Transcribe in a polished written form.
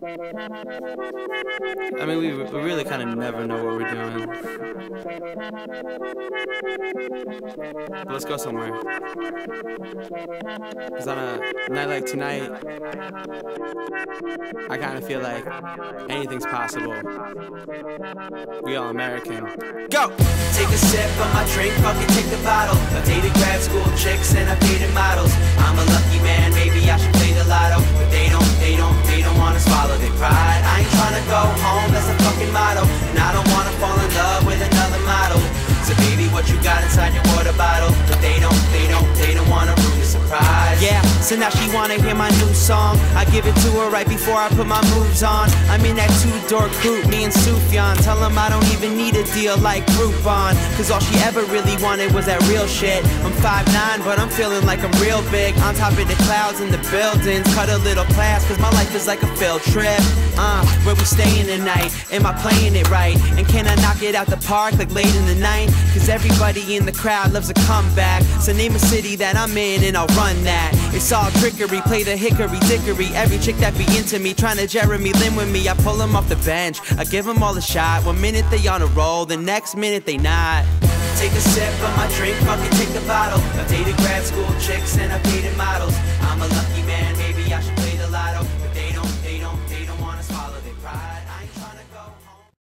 I mean, we really kind of never know what we're doing. But let's go somewhere. Because on a night like tonight, I kind of feel like anything's possible. We all American. Go! Take a sip of my drink, fucking take the bottle. I've dated grad school chicks and I've dated models. I'm a lucky man, maybe I should play the lotto. But they don't wanna swallow their pride. I ain't tryna go home, that's a fucking motto. And I don't wanna fall in love with another model. So baby, what you got inside your water bottle? But they don't wanna ruin the surprise. Yeah, so now she wanna hear my new song. I give it to her right before I put my moves on. I'm in that two-door coupe, me and Sufjan. Tell him I don't even need a deal like Groupon. Cause all she ever really wanted was that real shit. I'm 5'9", but I'm feeling like I'm real big. On top of the clouds and the buildings. Cut a little class, cause my life is like a field trip. Where we staying tonight? Am I playing it right? And can I knock it out the park like late in the night? Cause everybody in the crowd loves a comeback. So name a city that I'm in and I'll run that. It's all trickery, play the hickory dickory. Every chick that be into me, trying to Jeremy Lin with me, I pull them off the bench, I give them all a shot. 1 minute they on a roll, the next minute they not. Take a sip of my drink, fucking take the bottle. I've dated grad school chicks and I've dated models.